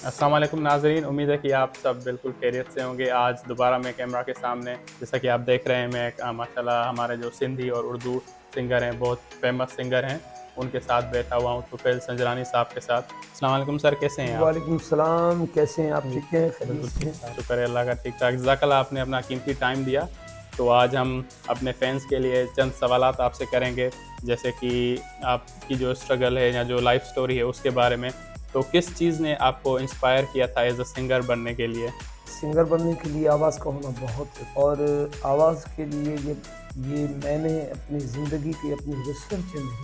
अस्सलाम वालेकुम नाज़रीन, उम्मीद है कि आप सब बिल्कुल खैरियत से होंगे। आज दोबारा मैं कैमरा के सामने, जैसा कि आप देख रहे हैं, मैं माशाल्लाह हमारे जो सिंधी और उर्दू सिंगर हैं, बहुत फेमस सिंगर हैं, उनके साथ बैठा हुआ हूँ, तुफ़ैल संजरानी साहब के साथ। अस्सलाम वालेकुम सर, कैसे हैं आप? वालेकुम सलाम, कैसे हैं आप? जी, ठीक हैं? खैरियत बिल्कुल से हैं? ठीक-ठाक, शुक्र है अल्लाह का ठीक-ठाक। जज़ाकल्लाह, आपने अपना कीमती टाइम दिया। तो आज हम अपने फैन्स के लिए चंद सवालात आपसे करेंगे, जैसे कि आपकी जो स्ट्रगल है या जो लाइफ़ स्टोरी है उसके बारे में। तो किस चीज़ ने आपको इंस्पायर किया था एज़ अ सिंगर बनने के लिए? सिंगर बनने के लिए आवाज़ का होना बहुत है और आवाज़ के लिए ये मैंने अपनी ज़िंदगी की अपनी रिसर्च में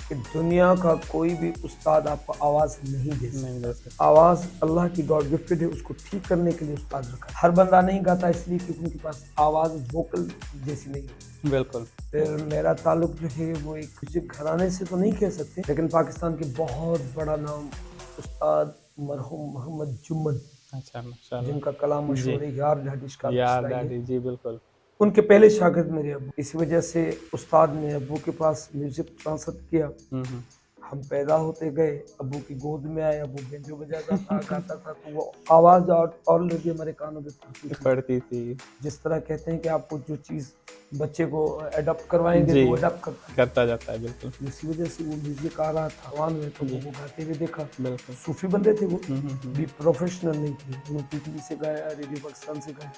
कि दुनिया का कोई भी उस्ताद आपको आवाज़ नहीं दे नहीं सकता। दे सकते। आवाज़ अल्लाह की गॉड गिफ्टेड है, उसको ठीक करने के लिए उस्ताद रखा है। हर बंदा नहीं गाता इसलिए क्योंकि उनके पास आवाज़ वोकल जैसी नहीं है। बिल्कुल। फिर मेरा ताल्लुक जो है वो एक म्यूज़िक घराने से तो नहीं कह सकते, लेकिन पाकिस्तान के बहुत बड़ा नाम उस्ताद मरहूम मोहम्मद जुम्मन, अच्छा, माशाल्लाह। जिनका कलाम जी, मशहूर है यार डैडी इश्क यार है, डैडी, जी बिल्कुल। उनके पहले शागिर्द मेरे अब्बू। इसी वजह से उस्ताद ने अब्बू के पास म्यूज़िक ट्रांसफ़र किया। हुँ, हुँ। हम पैदा होते गए, अब्बू की गोद में आए, अब्बू बेंजो बजाता था, गाता था, तो वो आवाज़ ऑलरेडी हमारे कानों पे पड़ती थी। पढ़ती थी। जिस तरह कहते हैं कि आपको जो चीज़ बच्चे को एडॉप्ट करवाएँगे जी, तो वो एडॉप्ट करता है। करता जाता है, बिल्कुल। इसी वजह से वो म्यूज़िक आ रहा था अवान में, तो जी, वो गाते हुए देखा। बिल्कुल। सूफ़ी बंदे थे वो, हुँ, हुँ, हुँ। भी प्रोफ़ेशनल नहीं थे। उन्होंने पीटीवी से गाया, रेडियो पाकिस्तान से गाया।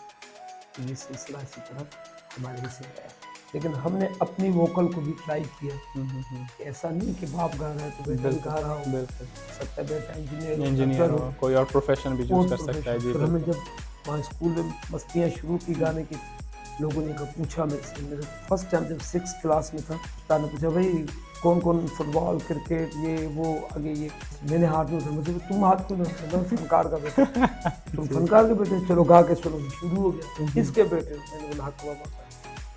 तो ये सिलसिला इसी तरह हमारे यहाँ से गया। लेकिन हमने अपनी वोकल को भी ट्राई किया। हुँ, हुँ, हुँ। ऐसा नहीं कि बाप गा रहा है तो बेटा भी बिल्कुल, गा रहा हो। बिल्कुल। सकता है बेटा इंजीनियर हो, इंजीनियर डॉक्टर हो, हो, कोई और प्रोफ़ेशन भी चूज़ कोई कर सकता है। प्रोफ़ेशन। जी, फिर हमने बिल्कुल। जब वहाँ स्कूल में मस्तियाँ शुरू की गाने की, लोगों ने पूछा मेरे से, मेरे फर्स्ट टाइम जब 6th क्लास में था, उस्ताद ने पूछा भाई कौन-कौन फुटबॉल, क्रिकेट, ये वो आगे ये, मैंने हाथ नहीं उठाया। मुझे तुम हाथ क्यों नहीं उठाए? मैं फनकार का बेटा। तुम जी। फनकार के बेटे, चलो गा के सुनो। शुरू हो गया। हुँ, हुँ। किसके बेटे? मैंने बोला हक बाबा का।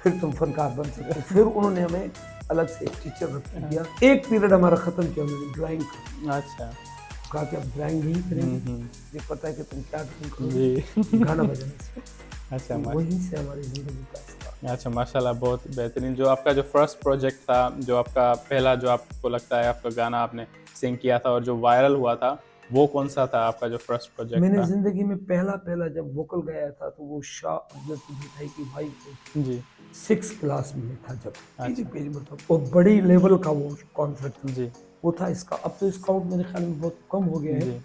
फिर तुम फनकार बन सकते हो। फिर उन्होंने हमें अलग से एक टीचर रख दिया। एक पीरियड हमारा खत्म किया उन्होंने ड्राइंग का। अच्छा। कहा कि अब ड्राइंग नहीं करेंगे, हुँ, हुँ। ये पता है कि तुम क्या ड्राइंग जी। करोगे, गाना बजाना सीखो। अच्छा, तो वहीं से हमारी ज़िंदगी का स्टार्ट। अच्छा, माशाल्लाह, बहुत बेहतरीन। जो आपका जो फर्स्ट प्रोजेक्ट था, जो आपका पहला, जो आपको लगता है आपका गाना आपने सिंग किया था और जो वायरल हुआ था, वो कौन-सा था आपका जो फर्स्ट प्रोजेक्ट मैंने था? ज़िंदगी में पहला जब वोकल गाया था तो वो शाह अफजल की मिठाई की वाइफ थी। जी, 6th क्लास में था जब, पीली अच्छा। पीली मतलब और बड़ी लेवल का वो कॉन्सर्ट था। जी, वो था इसका, अब तो स्काउट मेरे ख्याल में बहुत कम हो गया है। जी,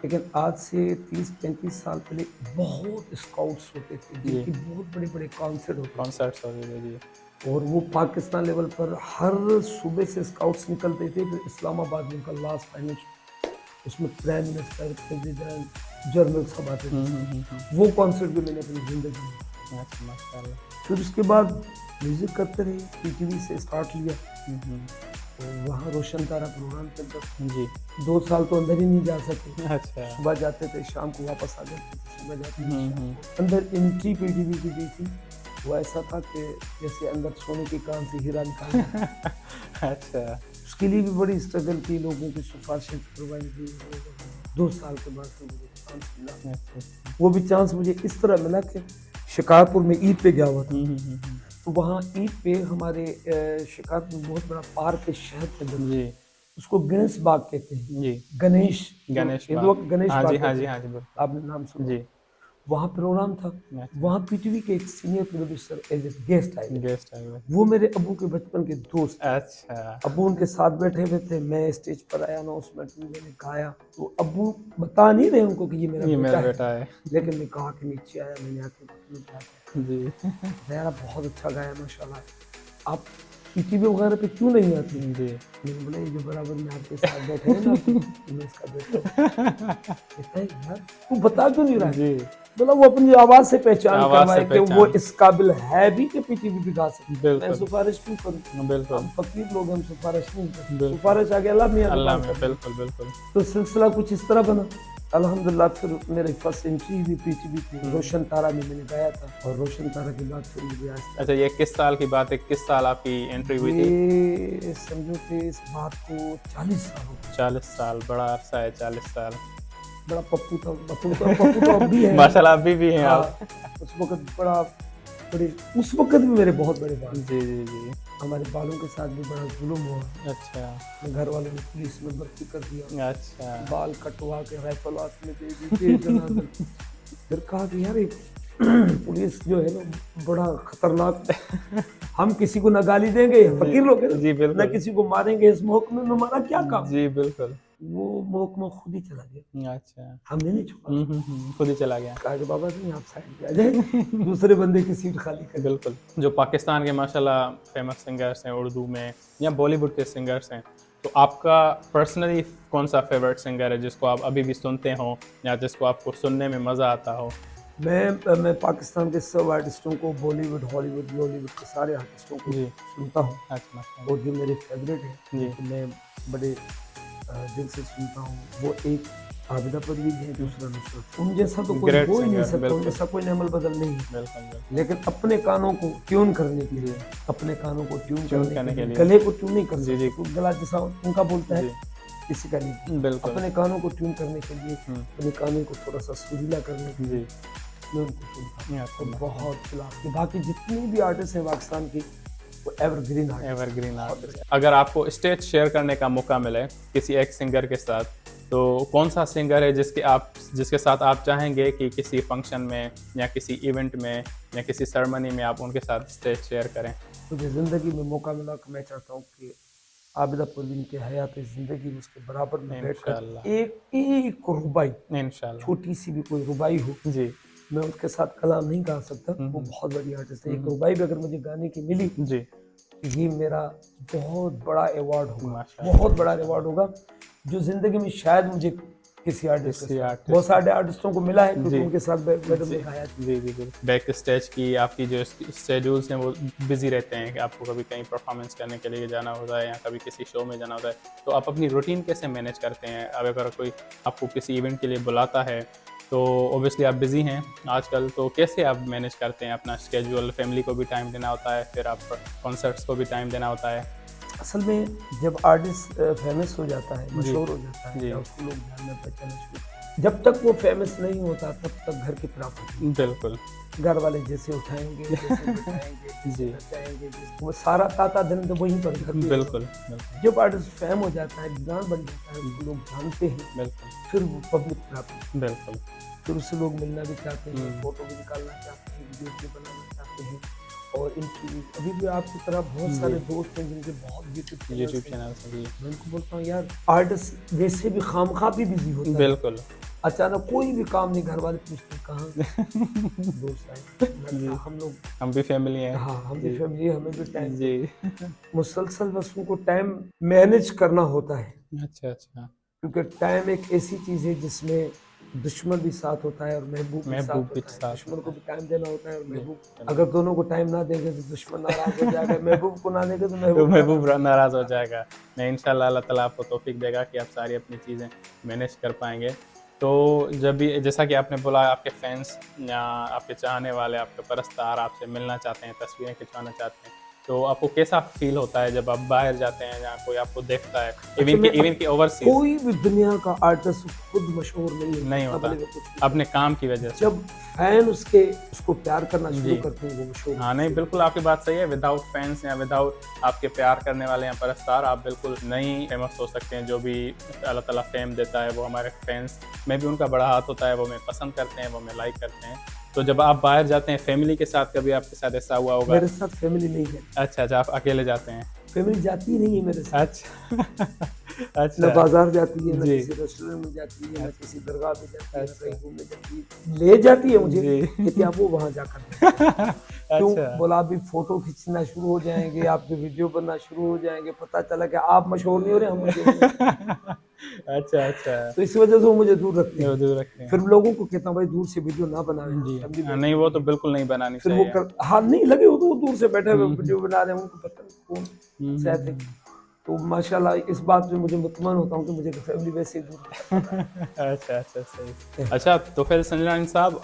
लेकिन आज से 30-35 साल पहले बहुत स्काउट्स होते थे जी। जिनकी बहुत बड़े-बड़े कॉन्सर्ट होते थे। कॉन्सर्ट्स वगैरह, जी। और वो पाकिस्तान लेवल पर हर सूबे से स्काउट्स निकलते थे। फिर इस्लामाबाद में उनका लास्ट फाइनल, उसमें प्राइम मिनिस्टर, प्रेसिडेंट, जनरल सब आते हुँ, थे। हुँ, हुँ, हुँ। वो कॉन्सर्ट भी मैंने अपनी ज़िंदगी में किया। अच्छा, माशाल्लाह। फिर उसके बाद म्यूज़िक करते रहे, पीटीवी से स्टार्ट लिया। हुँ, हुँ। तो वहाँ रोशन तारा प्रोग्राम चलता था। जी, 2 साल तो अंदर ही नहीं जा सके। अच्छा। सुबह जाते थे, शाम को वापस आ जाते थे। सुबह जाते थे, हुँ, शाम हुँ। को। अंदर एंट्री पीटीवी की दी थी। वो ऐसा था कि जैसे अंदर सोने के कान से हीरा निकालना। अच्छा, उसके लिए भी बड़ी स्ट्रगल की, लोगों की सिफारिशें करवाई थी। 2 साल के बाद फिर मुझे चांस मिला। अच्छा। वो भी चांस मुझे इस तरह मिला कि शिकारपुर में ईद पे गया हुआ था। हुँ, हुँ, हुँ, हुँ। तो वहाँ ईद पे हमारे शिकारपुर में बहुत बड़ा पार्क है शहर के अंदर, जी, उसको गणेश बाग कहते हैं। जी। गणेश, जो गणेश हिंदुओं बाग। का गणेश हाँ जी, बाग हाँ कहते जी, हैं, हाँ जी, बिल्कुल। आपने नाम सुना जी, होगा। वहाँ प्रोग्राम था। अच्छा। वहाँ पीटीवी के एक senior producer as a guest आए हुए थे। गेस्ट आए हुए थे। वो मेरे अब्बू के बचपन के दोस्त थे। अच्छा। अब्बू उनके साथ बैठे हुए थे, मैं स्टेज पर आया, अनाउंसमेंट में मैंने गाया, तो अब्बू बता नहीं रहे उनको कि ये मेरा ये बेटा मेरा है। बेटा है। लेकिन मैं कहा के नीचे आया, मैंने आके घुटनों पे हाथ रखा। जी। यार आप बहुत अच्छा गाया माशाल्लाह। आप पीटीवी वगैरह पे क्यों नहीं आते? जी। मैंने बोला ये जो बराबर में आपके साथ बैठे हैं ना, तो मैं इसका बेटा हूँ। कहता है यार तू बता क्यों नहीं रहा है? जी, बोला वो अपनी आवाज़ से पहचान आवाज़ से करवाए कि वो पहचान। इस काबिल है भी कि पीटीवी पे गा सकता है। मैं बिल्कुल, सिफ़ारिश क्यों करूँ? बिल्कुल, हम फ़कीर लोग हैं, हम सिफ़ारिश नहीं करते। बिल्कुल। सिफ़ारिश आगे अल्लाह मियाँ के अल्लाह पास में, करनी है। बिल्कुल, बिल्कुल। तो सिलसिला कुछ इस तरह बना। अल्हम्दुलिल्लाह फिर मेरी फर्स्ट एंट्री भी पीटीवी पे रोशन तारा में मैंने गाया था, और रोशन तारा के बाद फिर मुझे आहिस्ता अच्छा, ये किस साल की बात है? किस साल आपकी एंट्री हुई थी? ये समझो कि इस बात को 40 साल हो गए। 40 साल, बड़ा अरसा है 40 साल। बड़ा पप्पू तो अब भी है। माशाल्लाह, अभी भी हैं हाँ, आप। उस वक़्त बड़ा बड़े, उस वक्त भी मेरे बहुत बड़े बाल, जी, जी, जी। हमारे बालों के साथ भी बड़ा जुल्म हुआ। अच्छा, घर वालों ने पुलिस में भर्ती कर दिया, अच्छा। बाल कटवा के राइफल हाथ में दे दी, तेज जनाजन। फिर कहा कि यार ये पुलिस जो है ना बड़ा खतरनाक, हम किसी को न गाली देंगे, फकीर लोग हैं ना, जी, न बिल्कुल। किसी को मारेंगे, इस महकमे में हमारा क्या काम। जी, बिल्कुल। वो महकमा खुद ही चला गया, अच्छा। हमने नहीं छोड़ा। खुद ही चला गया। कहा कि बाबा जी आप साइड पे आ जाए, दूसरे बंदे की सीट खाली करें। बिल्कुल। जो पाकिस्तान के माशाल्लाह फ़ेमस सिंगर्स हैं उर्दू में या बॉलीवुड के सिंगर्स हैं, तो आपका पर्सनली कौन-सा फ़ेवरेट सिंगर है जिसको आप अभी भी सुनते हो या जिसको आपको सुनने में मज़ा आता हो? मैं पाकिस्तान के सब आर्टिस्टों को, बॉलीवुड, हॉलीवुड, बॉलीवुड के सारे आर्टिस्टों को जी। सुनता हूँ, अच्छा, माशाल्लाह। और जो मेरे फेवरेट हैं, जी। जिनको मैं बड़े दिल से सुनता हूँ, वो एक आबिदा परवीन है, दूसरा नुसरत। उन जैसा तो कोई ग्रेट हो ही नहीं सिंगर, सकता, उन बिल्कुल। जैसा कोई नेमल बदल नहीं है। बिल्कुल, बिल्कुल। लेकिन अपने कानों को ट्यून करने के लिए, जी। अपने कानों को ट्यून ट्यून करने के लिए, लिए। गले को ट्यून नहीं कर जी, जी। सकते, गला जैसा उनका बोलता है, जी, किसी का नहीं। बिल्कुल। अपने कानों को ट्यून करने के लिए, हुँ, अपने कानों को थोड़ा सा सुरीला करने के लिए जी। मैं उनको सुनता हूँ। अच्छा, और माशाल्लाह। बहुत खिलाफ के बाकी जितने भी आर्टिस्ट हैं पाकिस्तान की, वो एवरग्रीन आर्टिस्ट, एवरग्रीन बहुत आर्टिस्ट। बढ़िया। अगर आपको स्टेज शेयर करने का मौका मिले किसी एक सिंगर के साथ, तो कौन-सा सिंगर है जिसके साथ आप चाहेंगे कि किसी फंक्शन में या किसी इवेंट में या किसी सेरेमनी में आप उनके साथ स्टेज शेयर करें? मुझे ज़िंदगी में मौका मिला कि मैं चाहता हूँ कि आबिदा परवीन की हयात ज़िंदगी में उसके बराबर में बैठकर इंशाअल्लाह, एक रुबाई, इंशाअल्लाह। छोटी सी भी कोई रुबाई हो, जी। मैं उसके साथ कलाम नहीं गा सकता। हुँ, वो हुँ। बहुत बड़ी आर्टिस्ट है। हुँ, एक हुँ। रुबाई भी अगर मुझे गाने की मिली, जी, तो ये मेरा बहुत बड़ा अवार्ड होगा, माशाअल्लाह, बहुत बड़ा माशाअल्लाह। अवार्ड होगा, जो ज़िंदगी में शायद मुझे किसी आर्टिस्ट के किसी साथ, आर्टिस्ट बहुत सारे आर्टिस्टों को मिला है क्योंकि जी। उनके साथ मैडम जी, ने गाया। जी, जी, बिल्कुल। बैक स्टेज की आपकी जो शेड्यूल्स हैं वो बिज़ी रहते हैं कि आपको कभी कहीं परफॉर्मेंस करने के लिए जाना होता है या कभी किसी शो में जाना होता है, तो आप अपनी रूटीन कैसे मैनेज करते हैं? अब अगर कोई आपको किसी इवेंट के लिए बुलाता है, तो ऑब्वियसली आप बिज़ी हैं आजकल, तो कैसे आप मैनेज करते हैं अपना शेड्यूल? फैमिली को भी टाइम देना होता है, फिर आप कॉन्सर्ट्स को भी टाइम देना होता है। असल में जब आर्टिस्ट फेमस हो जाता है, जी, मशहूर हो जाता है, जी। या उसको लोग जानना पहचानना शुरू, जब तक वो फेमस नहीं होता तब तक घर की प्रॉपर्टी, बिल्कुल। घर वाले जैसे उठाएंगे, जैसे बिठाएंगे, जैसे जी। नचाएंगे, वो सारा ताता दिन तो वहीं पर घर पे होगा। बिल्कुल, बिल्कुल, जब आर्टिस्ट फेम हो जाता है, ब्रांड बन जाता है, उसको लोग जानते हैं, बिल्कुल, फिर वो पब्लिक प्रॉपर्टी, बिल्कुल। फिर उससे लोग मिलना भी चाहते हैं, हुँ। फोटो भी निकालना चाहते हैं, वीडियो भी बनाना चाहते हैं। और इनकी अभी भी आपकी तरह बहुत जी। सारे दोस्त हैं जिनके बहुत यूट्यूब यूट्यूब चैनल हैं। चैनल से जी, मैं उनको बोलता हूँ यार, आर्टिस्ट वैसे भी खामखा भी बिजी होता है, बिल्कुल। अचानक कोई भी काम नहीं, घर वाले पूछते हैं, कहाँ दोस्त आए, मैंने जी। कहा, हम लोग, हम भी फैमिली हैं। हाँ हम भी जी, फैमिली, हमें भी टाइम जी। मुसलसल बस उनको टाइम मैनेज करना होता है, अच्छा, अच्छा। क्योंकि टाइम एक ऐसी चीज़ है जिसमें दुश्मन भी साथ होता है और महबूब भी साथ महबूब भी होता है। साथ दुश्मन होता को है। भी टाइम देना होता है और जी, महबूब, बिल्कुल। अगर दोनों को टाइम ना देंगे तो दुश्मन नाराज हो जाएगा, महबूब को ना देंगे तो तो महबूब महबूब नाराज। नाराज़ हो जाएगा। नहीं, इंशाल्लाह अल्लाह ताला आपको तौफ़ीक देगा कि आप सारी अपनी चीज़ें मैनेज कर पाएँगे। तो जब भी जैसा कि आपने बोला आपके फैन्स या आपके चाहने वाले, आपके परस्तार आपसे मिलना चाहते हैं, तस्वीरें खिंचवाना चाहते हैं, तो आपको कैसा फ़ील होता है जब आप बाहर जाते हैं या कोई आपको देखता है? अच्छा, इवन कि ओवरसीज़ कोई भी दुनिया का आर्टिस्ट खुद मशहूर नहीं नहीं सकता, होता, भले वो कुछ भी अपने काम की वजह करे। से। जब फैन उसको प्यार करना शुरू जी। करते हैं, वो मशहूर हाँ, नहीं, बिल्कुल आपकी बात सही है। विदाउट फैन्स या विदाउट आपके प्यार करने वाले या परस्तार आप बिल्कुल नहीं फेमस हो सकते हैं। जो भी अल्लाह ताला फ़ेम देता है, वो हमारे फैन्स में भी उनका बड़ा हाथ होता है, वो हमें पसंद करते हैं, वो हमें लाइक करते हैं। तो जब आप बाहर जाते हैं फैमिली के साथ, कभी आपके साथ ऐसा हुआ होगा? मेरे साथ फैमिली नहीं है, अच्छा, अच्छा, आप अकेले जाते हैं। फैमिली जाती ही नहीं है मेरे साथ। अच्छा। न अच्छा। बाजार जाती है, न जी। किसी रेस्टोरेंट में जाती है, न किसी दरगाह पे जाती है, न अच्छा। कहीं घूमने जाती है। ले जाती है मुझे, जी। कहती है आप वो वहाँ जाकर देखो। क्यों? अच्छा। बोला अभी फोटो खींचना शुरू हो जाएंगे, आपके वीडियो बनना शुरू हो जाएंगे, पता चला कि आप मशहूर नहीं हो रहे, हम मशहूर हैं। अच्छा, अच्छा। तो इस वजह से वो मुझे दूर रखते वो हैं। दूर रखते हैं। फिर लोगों को कहता हूँ भाई दूर से वीडियो ना बनावे, जी। फैमिली हाँ, बैठी नहीं, वो हुई तो है। बिल्कुल नहीं बनानी फिर वो चाहिए। कर हाथ नहीं लगे हो, तो वो दूर से बैठे हुए हुँ, वीडियो बना रहे हैं, उनको पता नहीं कौन हुँ, से थे। तो माशाल्लाह इस बात पे मुझे मुतमईन होता हूँ कि मुझे फैमिली वैसे ही दूर अच्छा, अच्छा, सही। अच्छा, तो फिर संजनानी साहब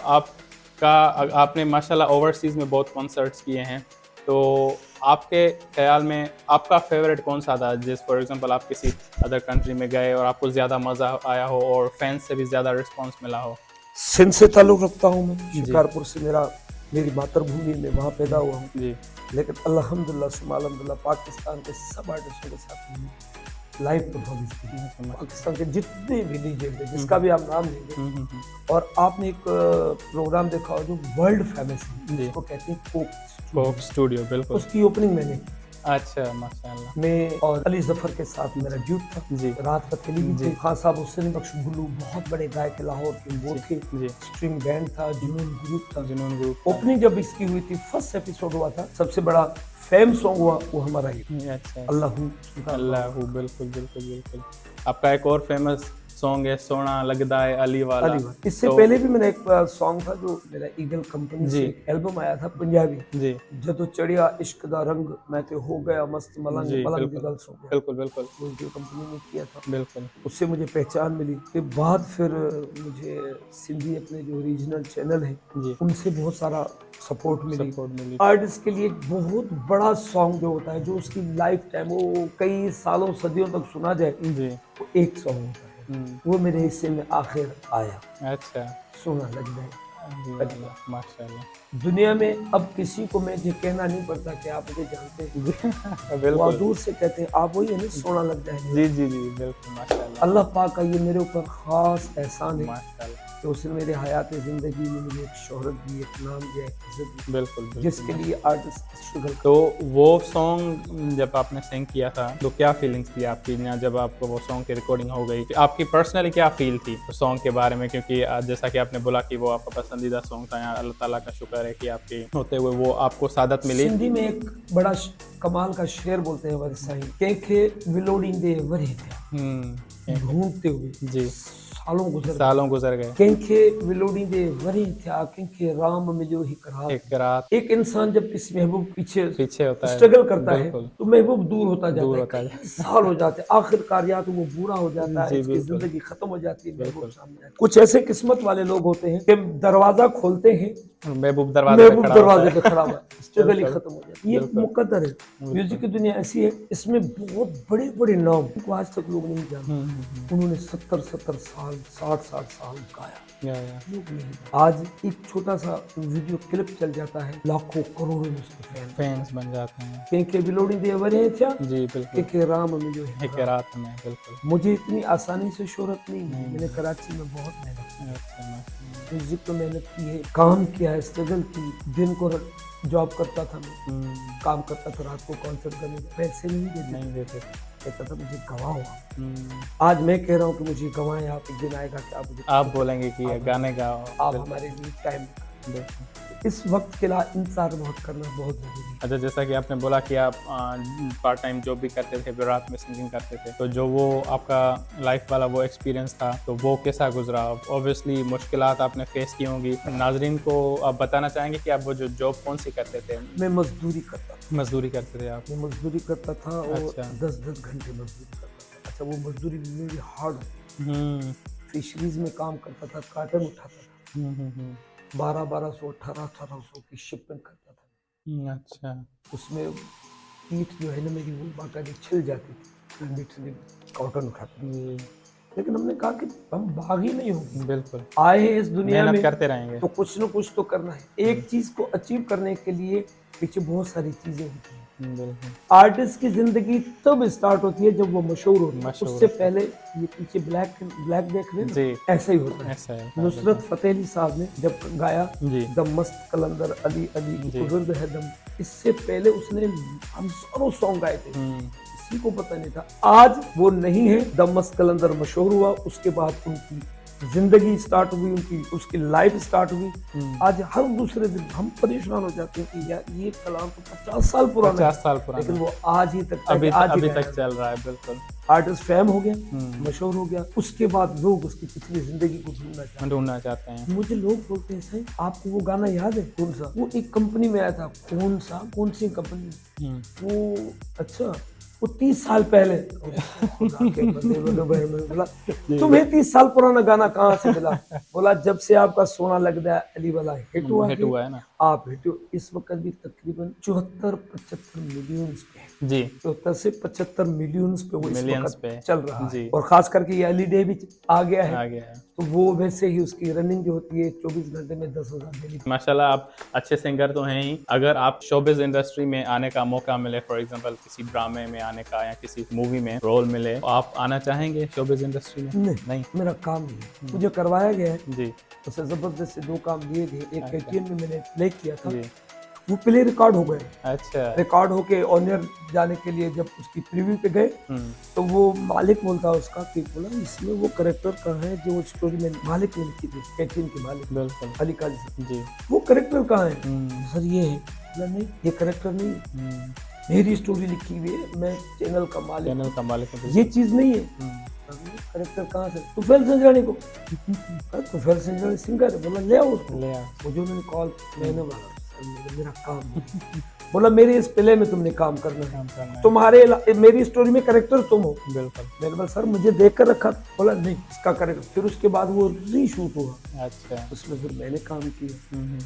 आपने माशाल्लाह ओवरसीज़ में बहुत कॉन्सर्ट्स किए हैं, तो आपके ख़्याल में आपका फ़ेवरेट कौन-सा था? जैसे फॉर एग्ज़ाम्पल आप किसी अदर कंट्री में गए और आपको ज़्यादा मज़ा आया हो और फैन्स से भी ज़्यादा रिस्पॉन्स मिला हो? सिंध से ताल्लुक़ रखता हूँ मैं, जी। शिकारपुर से मेरा मेरी मातृभूमि में वहाँ पैदा हुआ हूँ, जी, लेकिन अल्हम्दुलिल्लाह सुम्मा अल्हम्दुलिल्लाह पाकिस्तान के सब आर्टिस्टों के साथ मैंने लाइव परफॉर्मेंस की है। पाकिस्तान के जितने भी डीजे थे, जिसका भी आप नाम लेंगे, और आपने एक प्रोग्राम देखा हो जो वर्ल्ड फेमस है, जी। जिसको कहते हैं कोक, कोक स्टूडियो, बिल्कुल। उसकी ओपनिंग मैंने की। अच्छा, माशाल्लाह। मैं और अली जफर के साथ मेरा ड्यूट था, जी। राहत फतेह भी थे, खान साहब हुसैन बख्श गुल्लू बहुत बड़े गायक थे लाहौर के, वो जी, थे, जी। स्ट्रिंग बैंड था, जुनून ग्रुप था। जुनून ग्रुप था। ओपनिंग जब इसकी हुई थी, फर्स्ट एपिसोड हुआ था, सबसे बड़ा फेम सॉन्ग हुआ वो हमारा ही अच्छा। अल्लाहू अल्लाहू, बिल्कुल, बिल्कुल, बिल्कुल। आपका एक और फेमस सॉन्ग है सोना लगदा है अली वाला। अली। इससे तो पहले भी मैंने एक सॉन्ग था जो मेरा ईगल कंपनी से जी। एक एल्बम आया था पंजाबी, जी, जदों चढ़िया इश्क दा रंग मैं ते हो गया मस्त मलंग, जी, मलंग दी बिल्कुल, गल सो गया, बिल्कुल, बिल्कुल, वो ईगल कंपनी ने किया था। बिल्कुल। उससे मुझे पहचान मिली। के बाद फिर मुझे सिंधी अपने जो रीजनल चैनल है जी, उनसे बहुत सारा सपोर्ट मिली। सपोर्ट मिली। आर्टिस्ट के लिए एक बहुत बड़ा सॉन्ग जो होता है, जो उसकी लाइफ टाइम वो कई सालों सदियों तक सुना जाए, जी, वो एक सॉन्ग होता है, हुँ, वो मेरे हिस्से में आखिर आया, अच्छा। सोना लग जाए। अली वाला, माशाल्लाह। दुनिया में अब किसी को मैं ये कहना नहीं पड़ता कि आप मुझे जानते हैं, जी, वो बिल्कुल। दूर से कहते हैं आप वही है ना, सोना लग जाए। जी, जी, जी, बिल्कुल, माशाल्लाह, अल्लाह पाक का ये मेरे ऊपर खास एहसान है माशाल्लाह। कि उसने मेरे हयात ज़िंदगी में मुझे एक शोहरत दी, एक नाम दिया, एक इज़्ज़त दी, बिल्कुल, बिल्कुल। जिसके लिए आर्टिस्ट स्ट्रगल तो वो सॉन्ग जब आपने सिंग किया था तो क्या फीलिंग्स थी आपकी ना, जब आपको वो सॉन्ग की रिकॉर्डिंग हो गई, आपकी पर्सनली क्या फील थी उस सॉन्ग के बारे में? क्योंकि जैसा कि आपने बोला कि वो आपका पसंदीदा सॉन्ग था, या अल्लाह ताला का शुक्र है कि आपके होते हुए वो आपको सादत मिली। सिंधी में एक बड़ा कमाल का शेर बोलते हैं हमारे साईं, कंहिंखे विलोड़ींदे वरी थिया, ढूंढते हुए जी, सालों गुजर गए। गए। कंहिंखे विलोड़ींदे वरी थिया, कंहिंखे राम मिलियो हिक रात। एक रात एक इंसान जब किसी महबूब पीछे पीछे होता है, स्ट्रगल करता है बिल्कुल, तो महबूब दूर होता जाता दूर है, होता है। कई साल हो जाते हैं, आखिरकार या तो वो बूढ़ा हो जाता है, जी, इसकी बिल्कुल, जिंदगी खत्म हो जाती है, महबूब बिल्कुल। सामने आता है। कुछ ऐसे किस्मत वाले लोग होते हैं कि दरवाजा खोलते हैं, महबूब दरवाजे पे महबूब खड़ा होता दरवाजे है। पे खड़ा हुआ है, स्ट्रगल ही बिल्कुल, खत्म हो जाती है। ये बिल्कुल, मुकद्दर है। बिल्कुल। म्यूजिक की दुनिया ऐसी है, इसमें बहुत बड़े बड़े नाम उनको आज तक लोग नहीं जानते। उन्होंने 70 साल 60 साल गाया, या। लोग नहीं। आज एक छोटा सा वीडियो क्लिप चल जाता है, लाखों करोड़ों में उसके फैन, फैंस बन जाते हैं। कंहिंखे विलोड़ी दे वरे थिया, जी, बिल्कुल, कंहिंखे राम मिलियो हिक एक रात। रात में, बिल्कुल। मुझे इतनी आसानी से शोहरत नहीं मिली, मैंने कराची में बहुत मेहनत की, अच्छा, माशाल्लाह। म्यूजिक पे मेहनत की है, काम किया है, स्ट्रगल की। दिन को जॉब करता था मैं, काम करता था, रात को कॉन्सर्ट करने, पैसे नहीं देते, नहीं देते। कहता था मुझे गवाओ। आज मैं कह रहा हूँ कि मुझे गवाएं आप, एक दिन आएगा कि आप मुझे आप बोलेंगे कि ये गाने गाओ, आप हमारे लिए टाइम। बिल्कुल। इस वक्त के लिए इंतजार बहुत करना बहुत जरूरी है। अच्छा, जैसा कि आपने बोला कि आप पार्ट टाइम जॉब भी करते थे, फिर रात में सिंगिंग करते थे, तो जो वो आपका लाइफ वाला वो एक्सपीरियंस था, तो वो कैसा गुजरा? ऑब्वियसली मुश्किलात आपने फेस की होंगी। नाजरीन को आप बताना चाहेंगे कि आप वो जो जॉब कौन सी करते थे? मैं मजदूरी करता था। मजदूरी करते थे आप? मैं मजदूरी करता था और अच्छा। 10-10 घंटे मजदूरी करता था। अच्छा, वो मजदूरी मेरी हार्ड, हम्म, फिशरीज में काम करता था, कार्टन उठाता था, 1200 1800 की शिपमेंट करता था। अच्छा, उसमें पीठ जो है ना मेरी, वो बाकायदे छिल जाती थी, लिटरली कॉटन उठाता था। जी, लेकिन हमने कहा कि हम बागी नहीं होंगे, बिल्कुल, आए हैं इस दुनिया मेहनत में करते रहेंगे। तो कुछ न कुछ तो करना है। एक चीज को अचीव करने के लिए पीछे बहुत सारी चीजें होती हैं। बिल्कुल, आर्टिस्ट की जिंदगी तब स्टार्ट होती है जब वो मशहूर होता है, मशहूर उससे होता है। पहले ये पीछे ब्लैक देख रहे हैं जी, ना, ऐसा ही होता है। ऐसा है, नुसरत फतेह अली साहब ने जब गाया जी, दम मस्त कलंदर अली अली जी। बुजुर्ग है दम, इससे पहले उसने हजारों सॉन्ग गाए थे, किसी को पता नहीं था। आज वो नहीं है, दम मस्त कलंदर मशहूर हुआ, उसके बाद उनकी जिंदगी स्टार्ट हुई, उनकी उसकी लाइफ स्टार्ट हुई। आज हर दूसरे दिन हम परेशान हो जाते हैं कि यार ये कलाम तो 50 साल पुराना 50 है, साल पुराना, लेकिन वो आज ही तक अभी आज ही अभी गाया तक चल रहा है, बिल्कुल। आर्टिस्ट फेम हो गया, मशहूर हो गया, उसके बाद लोग उसकी पिछली जिंदगी को ढूंढना चाहते हैं। मुझे लोग बोलते हैं सही आपको वो गाना याद है? कौन सा? वो एक कंपनी में आया था, कौन सी कंपनी? वो अच्छा, वो 30 साल पहले बोला तुम्हें 30 साल पुराना गाना कहाँ से मिला? बोला जब से आपका सोना लगदा है अली वाला हिट हुआ है ना, आप हिट हो। इस वक्त भी तकरीबन 74-75 मिलियन पे, जी, 74 से 75 मिलियन पे वो इस मिलियंस वक्त पे चल रहा जी, है। और खास करके ये एलईडी भी आ गया है, आ गया है। तो वो वैसे ही उसकी रनिंग जो होती है 24 घंटे में 10,000 डेली। माशाल्लाह आप अच्छे सिंगर तो हैं ही। अगर आप शोबिज़ इंडस्ट्री में आने का मौका मिले, फॉर एग्जांपल किसी ड्रामे में आने का या किसी मूवी में रोल मिले, तो आप आना चाहेंगे शोबिज़ इंडस्ट्री में? नहीं, नहीं? मेरा काम नहीं है, मुझे करवाया गया है। जी, उससे ज़बरदस्त से 2 काम दिए गए। एक अच्छा। KTM में मैंने प्ले किया था, जी। वो प्ले रिकॉर्ड हो गए। अच्छा। रिकॉर्ड होके ऑनियर जाने के लिए जब उसकी प्रीव्यू पे गए, हुँ, तो वो मालिक बोलता है उसका कि बोला इसमें वो कैरेक्टर कहाँ है जो स्टोरी में मालिक ने लिखी थी, KTM के मालिक बिल्कुल। अली काजी साहब। जी। वो कैरेक्टर कहाँ है? हुँ, सर ये है। बोला नहीं, ये कैरेक्टर नहीं है, हुँ, मेरी स्टोरी लिखी हुई है, मैं चैनल का मालिक चैनल हूँ, का मालिक है। ये चीज़ नहीं है। हुँ, कैरेक्टर कहाँ से? तुफैल संजरानी को। तुफैल संजरानी सिंगर है। बोला ले आओ उसको। ले आ। मुझे उन्होंने कॉल, मैंने बोला सर मेरा काम है। बोला मेरे इस प्ले में तुमने काम करना है, काम करना है। तुम्हारे मेरी स्टोरी में कैरेक्टर तुम हो। बिल्कुल। मैंने बोला सर मुझे देख कर रखा। बोला नहीं, इसका कैरेक्टर। फिर उसके बाद वो रीशूट हुआ, अच्छा। उसमें फिर मैंने काम किया। हुँ।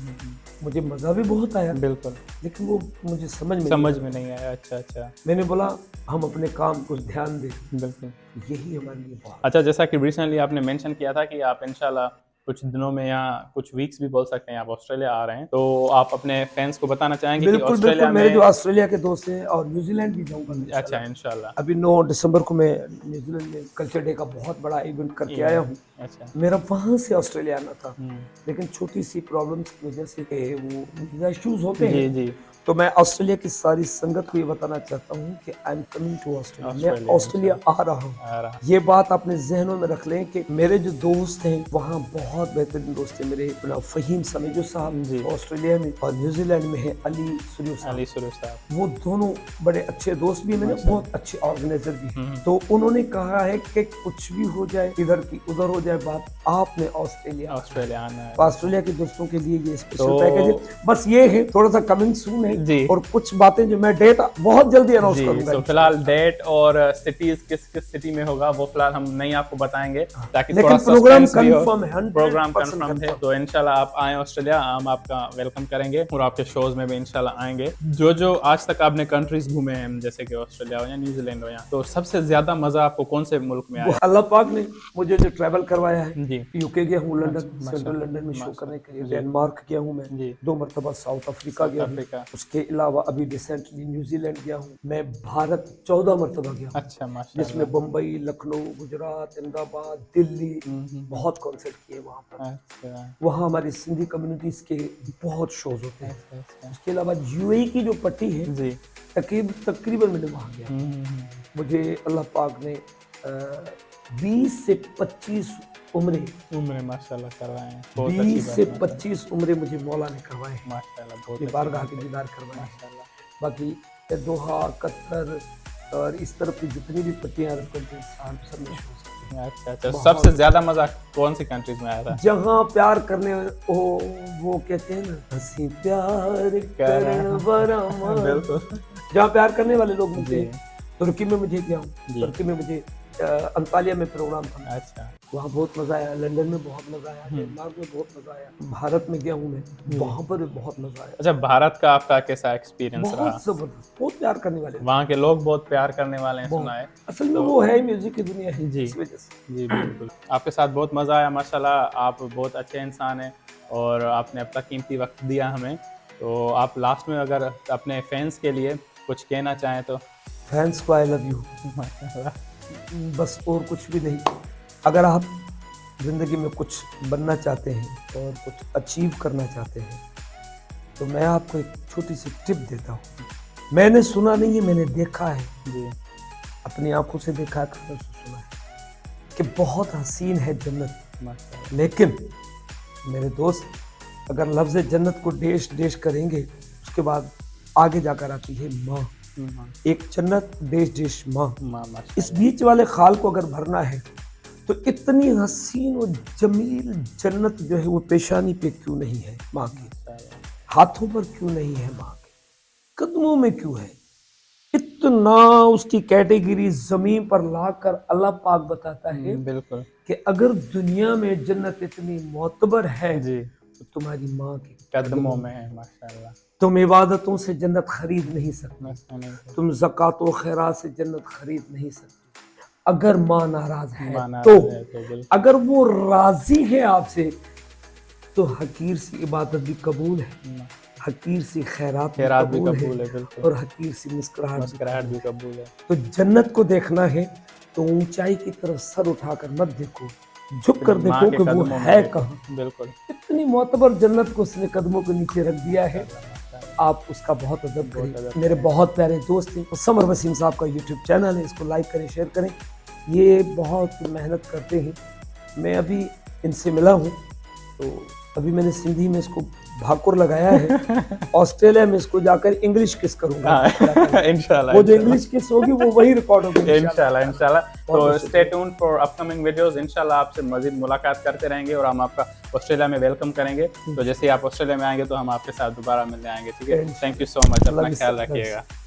मुझे मज़ा भी बहुत आया, बिल्कुल, लेकिन वो मुझे समझ में नहीं समझ आया। में नहीं आया। अच्छा, अच्छा। मैंने बोला हम अपने काम को ध्यान दें, बिल्कुल। यही हमारे लिए बहुत। अच्छा, जैसा कि रिसेंटली आपने मेंशन किया था कि आप इंशाल्लाह कुछ दिनों में या कुछ वीक्स भी बोल सकते हैं आप ऑस्ट्रेलिया आ रहे हैं। तो आप अपने फैंस को बताना चाहेंगे कि बिल्कुल, ऑस्ट्रेलिया बिल्कुल, मेरे जो में ऑस्ट्रेलिया के दोस्त हैं और न्यूज़ीलैंड भी जाऊँगा मैं अच्छा इंशाल्लाह। इंशाल्लाह अभी 9 दिसंबर को मैं न्यूज़ीलैंड में कल्चर डे का बहुत बड़ा इवेंट करके आया हूँ। अच्छा। मेरा वहाँ से ऑस्ट्रेलिया आना था, हुँ। लेकिन छोटी-सी प्रॉब्लम्स की वजह से वो वीज़ा इश्यूज़ होते जी, हैं। जी। तो मैं ऑस्ट्रेलिया की सारी संगत को ये बताना चाहता हूँ कि I am coming to Australia. मैं ऑस्ट्रेलिया ऑस्ट्रेलिया आ रहा हूँ। आ रहा। ये बात अपने ज़हनों में रख लें कि मेरे जो दोस्त हैं वहाँ बहुत बेहतरीन दोस्त हैं मेरे। फ़हीम समीजो साहब जी। ऑस्ट्रेलिया में और न्यूज़ीलैंड में है अली सुरियो साहब। अली सुरेश साहब। वो दोनों बड़े अच्छे दोस्त भी हैं मेरे, बहुत अच्छे ऑर्गेनाइजर भी हैं। तो उन्होंने कहा है कि कुछ भी हो जाए, इधर की उधर हो जाए बात, आपने ऑस्ट्रेलिया ऑस्ट्रेलिया आना है। ऑस्ट्रेलिया के दोस्तों के लिए ये स्पेशल तो- पैकेज है। बस ये है, थोड़ा सा कमिंग सून है जी। और कुछ बातें जो मैं डेट बहुत जल्दी अनाउंस जी, करूंगा। तो फिलहाल डेट और सिटीज किस किस सिटी में होगा वो फिलहाल हम नहीं आपको बताएंगे ताकि लेकिन थोड़ा प्रोग्राम सस्पेंस भी हो। कंफर्म है, 100% प्रोग्राम कंफर्म है, कंफर्म। तो इंशाल्लाह आप आए ऑस्ट्रेलिया, हम आपका वेलकम करेंगे और आपके शोज में भी इंशाल्लाह आएंगे। जो जो आज तक आपने कंट्रीज घूमे हैं जैसे कि ऑस्ट्रेलिया हो या न्यूजीलैंड हो या, तो सबसे ज्यादा मजा आपको कौन से मुल्क में आया? अल्लाह पाक ने मुझे जो ट्रैवल करवाया है, जी। यूके गया हूँ, लंदन, माशाल्लाह, सेंट्रल लंदन में शो माशाल्लाह, करने के लिए, जी। डेनमार्क गया हूँ मैं, जी। 2 मरतबा साउथ अफ्रीका गया हूँ, अफ्रीका। उसके अलावा अभी रिसेंटली न्यूजीलैंड गया हूँ। मैं भारत 14 मरतबा गया हूँ, अच्छा माशाल्लाह। जिसमें बम्बई, लखनऊ, गुजरात, अहमदाबाद, दिल्ली, बहुत कॉन्सर्ट किए वहाँ पर। अच्छा वहाँ हमारी सिंधी कम्युनिटीज के बहुत शोज होते हैं। अच्छा। उसके अलावा यूएई की जो पट्टी है, जी। तकरीबन मैंने वहाँ गया। मुझे अल्लाह पाक ने 20 से 25 उम्रें, उम्र माशाल्लाह करवाए हैं, बहुत अच्छी 20 बात से है। 25 उम्रें मुझे मौला ने करवाए हैं, माशाल्लाह बहुत ये अच्छी बारगाह बात के है। दीदार करवाए हैं। माशाल्लाह। बाकी दोहा, कतर और इस तरफ की जितनी भी पट्टियां अरब कंट्रीज सब में shows करते हैं। अच्छा अच्छा, बहुत- सबसे ज्यादा मजा कौन सी कंट्रीज में आया था? जहाँ प्यार करने वो कहते हैं ना, हंसी प्यार करण बड़ा मन। बिल्कुल। जहाँ प्यार करने वाले लोग मिलते जी। हैं। तुर्की में मुझे गया हूँ, जी। तुर्की में मुझे अंतालिया में प्रोग्राम था, अच्छा। वहाँ बहुत मजा आया। लंदन में बहुत मजा आया, डेनमार्क में बहुत मजा आया, भारत में गया हूँ मैं, वहाँ पर भी बहुत मजा आया। अच्छा, भारत का आपका कैसा एक्सपीरियंस रहा? बहुत जबरदस्त, बहुत प्यार करने वाले लोग, वहाँ के लोग बहुत प्यार करने वाले हैं, बहुत। सुना है। असल में वो है म्यूजिक की दुनिया है, जी। इस वजह से। जी बिल्कुल। आपके साथ बहुत मज़ा आया माशाल्लाह, आप बहुत अच्छे इंसान हैं और आपने अपना कीमती वक्त दिया हमें। तो आप लास्ट में अगर अपने फैंस के लिए कुछ कहना चाहें तो? फैंस को आई लव यू, माशाल्लाह। बस और कुछ भी नहीं। अगर आप ज़िंदगी में कुछ बनना चाहते हैं और कुछ अचीव करना चाहते हैं, तो मैं आपको एक छोटी सी टिप देता हूँ। मैंने सुना नहीं है, मैंने देखा है, जी। अपनी आंखों से देखा है, कानों से सुना है कि बहुत हसीन है जन्नत। माशाल्लाह। लेकिन मेरे दोस्त, अगर लफ्ज़ जन्नत को डेश डेश करेंगे, उसके बाद आगे जाकर आती है माँ। एक जन्नत डेश डेश माँ। माशाल्लाह। इस बीच वाले खाल को अगर भरना है, तो इतनी हसीन और जमील जन्नत जो है वो पेशानी पे क्यों नहीं है माँ की, हाथों पर क्यों नहीं है माँ के, कदमों में क्यों है? इतना उसकी कैटेगरी जमीन पर लाकर अल्लाह पाक बताता है बिल्कुल। कि अगर दुनिया में जन्नत इतनी मोतबर है, जी। तो तुम्हारी माँ के कदमों में है माशाल्लाह। तुम इबादतों से जन्नत खरीद नहीं सकते, माशाल्लाह। तुम ज़कात व खैरात से जन्नत खरीद नहीं सकते, अगर माँ नाराज है माना तो है तो बिल्कुल अगर वो राजी है आपसे तो हकीर सी इबादत भी कबूल है, हकीर सी खैरात भी खैरात भी कबूल कबूल है है बिल्कुल, और हकीर सी मुस्कुराहट भी मुस्कुराहट कबूल भी है। कबूल है। तो जन्नत को देखना है तो ऊंचाई की तरफ सर उठाकर मत देखो, झुक कर माँ देखो के कि वो कदमों में है देखो, कहाँ। बिल्कुल। इतनी मोतबर जन्नत को उसने कदमों के नीचे रख दिया है, माशाअल्लाह, माशाअल्लाह, आप उसका बहुत अदब बहुत अदब करें। मेरे करें। बहुत प्यारे दोस्त हैं, समर वसीम साहब का यूट्यूब चैनल है, इसको लाइक करें, शेयर करें। ये बहुत मेहनत करते हैं। मैं अभी इनसे मिला हूँ तो अभी मैंने सिंधी में इसको भाकुर लगाया है, ऑस्ट्रेलिया में इसको जाकर इंग्लिश किस करूंगा हाँ, अल्लाह ताला। इंशाल्लाह, वो जो इंशाल्लाह। इंग्लिश किस होगी वो वही रिकॉर्ड होगी इंशाल्लाह, इंशाल्लाह ताला। इंशाल्लाह। बहुत तो बहुत स्टे शुक्रिया। Tune for upcoming videos. इंशाल्लाह आपसे मज़ीद मुलाकात करते रहेंगे और हम आपका ऑस्ट्रेलिया में वेलकम करेंगे। तो जैसे ही आप ऑस्ट्रेलिया में आएँगे तो हम आपके साथ दोबारा मिलने आएँगे, ठीक है? इंशाल्लाह। Thank you so much, love अपना यू ख्याल सर, लव यू रखिएगा। सर।